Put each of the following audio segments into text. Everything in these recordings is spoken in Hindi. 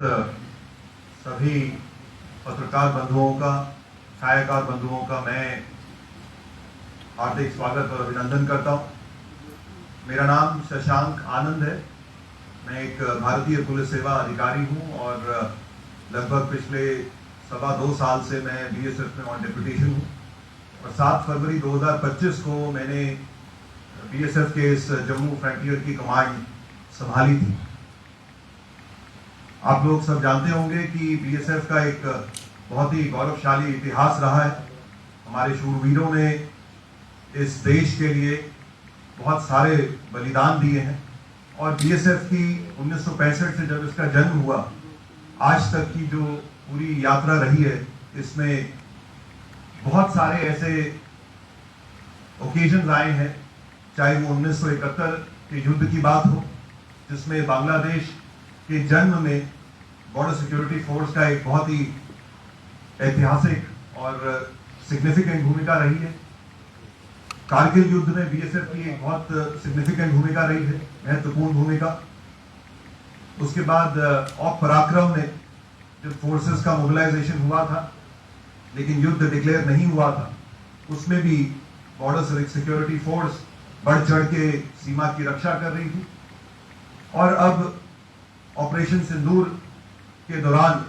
सभी पत्रकार बंधुओं का, छायाकार बंधुओं का मैं हार्दिक स्वागत और अभिनंदन करता हूं। मेरा नाम शशांक आनंद है। मैं एक भारतीय पुलिस सेवा अधिकारी हूं और लगभग पिछले 2.25 साल से मैं बीएसएफ में ऑन डेपुटेशन हूं और 7 फरवरी 2025 को मैंने बीएसएफ के इस जम्मू फ्रंटियर की कमांड संभाली थी। आप लोग सब जानते होंगे कि बीएसएफ का एक बहुत ही गौरवशाली इतिहास रहा है। हमारे शूरवीरों ने इस देश के लिए बहुत सारे बलिदान दिए हैं और बीएसएफ की 1965 से जब इसका जन्म हुआ आज तक की जो पूरी यात्रा रही है, इसमें बहुत सारे ऐसे ओकेजन आए हैं, चाहे वो 1971 के युद्ध की बात हो जिसमें बांग्लादेश के जन्म में बॉर्डर सिक्योरिटी फोर्स का एक बहुत ही ऐतिहासिक और सिग्निफिकेंट भूमिका रही है। कारगिल युद्ध में बीएसएफ की एक बहुत सिग्निफिकेंट भूमिका रही है, महत्वपूर्ण भूमिका। उसके बाद ऑप पराक्रम में जब फोर्सेस का मोबिलाइजेशन हुआ था लेकिन युद्ध डिक्लेयर नहीं हुआ था, उसमें भी बॉर्डर सिक्योरिटी फोर्स बढ़ चढ़ के सीमा की रक्षा कर रही थी। और अब ऑपरेशन सिंदूर के दौरान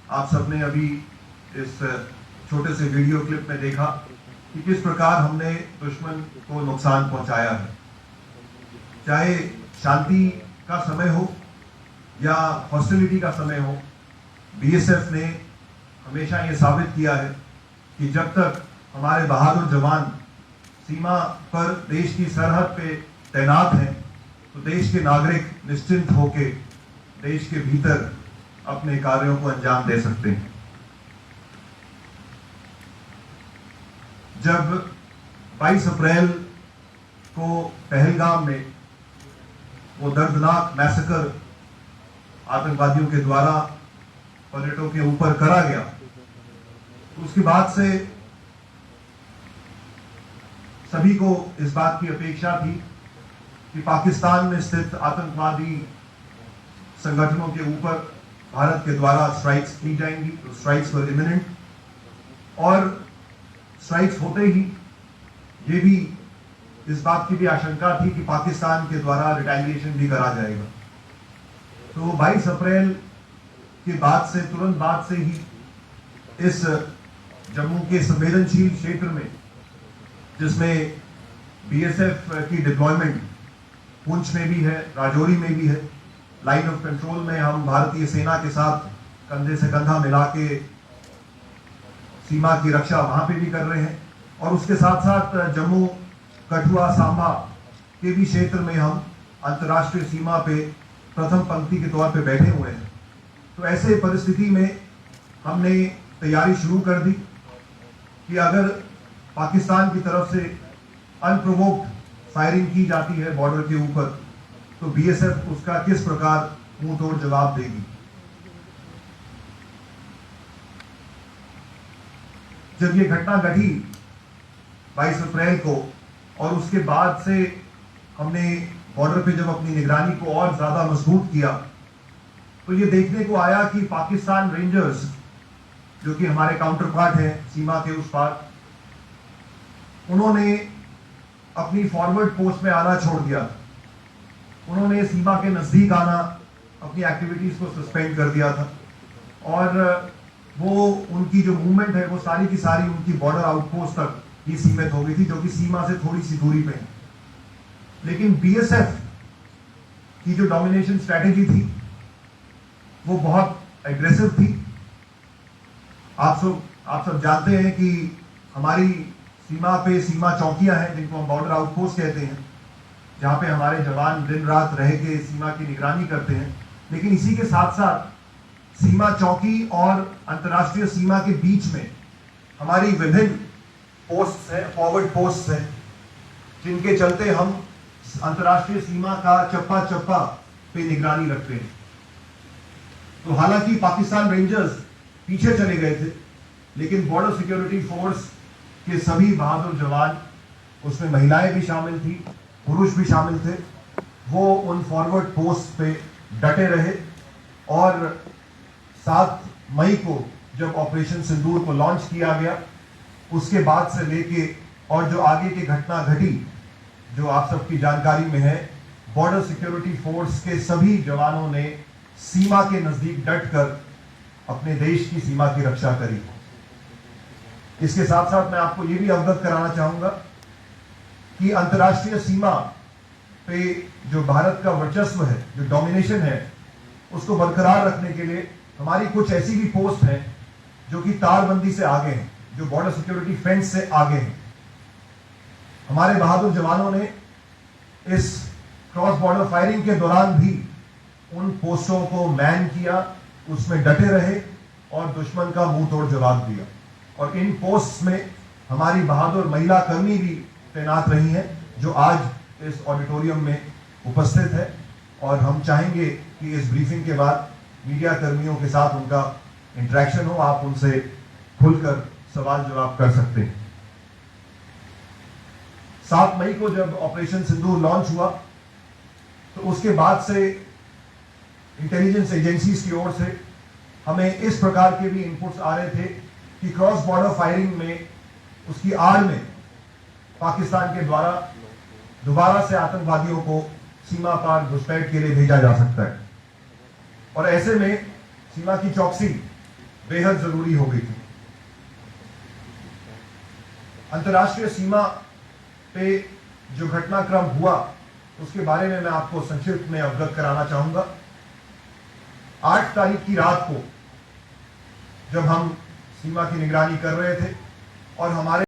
आप सबने अभी इस छोटे से वीडियो क्लिप में देखा कि किस प्रकार हमने दुश्मन को नुकसान पहुंचाया है। चाहे शांति का समय हो या हॉस्टिलिटी का समय हो, बीएसएफ ने हमेशा ये साबित किया है कि जब तक हमारे बहादुर जवान सीमा पर देश की सरहद पे तैनात हैं तो देश के नागरिक निश्चिंत होकर देश के भीतर अपने कार्यों को अंजाम दे सकते हैं। जब 22 अप्रैल को पहलगाम में वो दर्दनाक मैसेकर आतंकवादियों के द्वारा पर्यटकों के ऊपर करा गया, तो उसके बाद से सभी को इस बात की अपेक्षा थी कि पाकिस्तान में स्थित आतंकवादी संगठनों के ऊपर भारत के द्वारा स्ट्राइक्स की जाएंगी। तो स्ट्राइक्स वर इमिनेंट और स्ट्राइक्स होते ही ये भी इस बात की भी आशंका थी कि पाकिस्तान के द्वारा रिटेलिएशन भी करा जाएगा। तो 22 अप्रैल के बाद से तुरंत बाद से ही इस जम्मू के संवेदनशील क्षेत्र में जिसमें बीएसएफ की डिप्लॉयमेंट पुंछ में भी है, राजौरी में भी है, लाइन ऑफ कंट्रोल में हम भारतीय सेना के साथ कंधे से कंधा मिला के सीमा की रक्षा वहां पे भी कर रहे हैं और उसके साथ साथ जम्मू, कठुआ, सांबा के भी क्षेत्र में हम अंतर्राष्ट्रीय सीमा पे प्रथम पंक्ति के तौर पे बैठे हुए हैं। तो ऐसे परिस्थिति में हमने तैयारी शुरू कर दी कि अगर पाकिस्तान की तरफ से अनप्रोवोक्ड फायरिंग की जाती है बॉर्डर के ऊपर तो बीएसएफ उसका किस प्रकार मुंह तोड़ जवाब देगी। जब ये घटना घटी 22 अप्रैल को और उसके बाद से हमने बॉर्डर पे जब अपनी निगरानी को और ज्यादा मजबूत किया तो ये देखने को आया कि पाकिस्तान रेंजर्स जो कि हमारे काउंटर पार्ट हैं सीमा के उस पार, उन्होंने अपनी फॉरवर्ड पोस्ट में आना छोड़ दिया। उन्होंने सीमा के नजदीक आना, अपनी एक्टिविटीज को सस्पेंड कर दिया था और वो उनकी जो मूवमेंट है वो सारी की सारी उनकी बॉर्डर आउटपोस्ट तक ही सीमित हो गई थी जो कि सीमा से थोड़ी सी दूरी पे है। लेकिन बीएसएफ की जो डोमिनेशन स्ट्रेटेजी थी वो बहुत एग्रेसिव थी। आप सब जानते हैं कि हमारी सीमा पे सीमा चौकियां हैं जिनको हम बॉर्डर आउटपोस्ट कहते हैं, जहां पे हमारे जवान दिन रात रह के सीमा की निगरानी करते हैं। लेकिन इसी के साथ साथ सीमा चौकी और अंतर्राष्ट्रीय सीमा के बीच में हमारी विभिन्न पोस्ट हैं, फॉरवर्ड पोस्ट हैं, जिनके चलते हम अंतर्राष्ट्रीय सीमा का चप्पा चप्पा पे निगरानी रखते हैं। तो हालांकि पाकिस्तान रेंजर्स पीछे चले गए थे लेकिन बॉर्डर सिक्योरिटी फोर्स के सभी बहादुर जवान, उसमें महिलाएं भी शामिल थी, पुरुष भी शामिल थे, वो उन फॉरवर्ड पोस्ट पे डटे रहे और 7 मई को जब ऑपरेशन सिंदूर को लॉन्च किया गया, उसके बाद से लेके और जो आगे की घटना घटी, जो आप सबकी जानकारी में है, बॉर्डर सिक्योरिटी फोर्स के सभी जवानों ने सीमा के नजदीक डटकर अपने देश की सीमा की रक्षा करी। इसके साथ साथ मैं आपको यह भी अवगत कराना चाहूंगा कि अंतर्राष्ट्रीय सीमा पे जो भारत का वर्चस्व है, जो डोमिनेशन है, उसको बरकरार रखने के लिए हमारी कुछ ऐसी भी पोस्ट हैं जो कि तारबंदी से आगे हैं, जो बॉर्डर सिक्योरिटी फेंस से आगे हैं। हमारे बहादुर जवानों ने इस क्रॉस बॉर्डर फायरिंग के दौरान भी उन पोस्टों को मैन किया, उसमें डटे रहे और दुश्मन का मुंह तोड़ जवाब दिया। और इन पोस्ट में हमारी बहादुर महिला कर्मी भी तैनात रही हैं, जो आज इस ऑडिटोरियम में उपस्थित है। और हम चाहेंगे कि इस ब्रीफिंग के बाद मीडिया कर्मियों के साथ उनका इंटरेक्शन हो, आप उनसे खुलकर सवाल जवाब कर सकते हैं। 7 मई को जब ऑपरेशन सिंदूर लॉन्च हुआ, तो उसके बाद से इंटेलिजेंस एजेंसीज की ओर से हमें इस प्रकार के भी इनपुट्स आ रहे थे कि क्रॉस बॉर्डर फायरिंग में, उसकी आड़ में पाकिस्तान के द्वारा दोबारा से आतंकवादियों को सीमा पार घुसपैठ के लिए भेजा जा सकता है। और ऐसे में सीमा की चौकसी बेहद जरूरी हो गई थी। अंतर्राष्ट्रीय सीमा पे जो घटनाक्रम हुआ, उसके बारे में मैं आपको संक्षिप्त में अवगत कराना चाहूंगा। 8 तारीख की रात को जब हम सीमा की निगरानी कर रहे थे और हमारे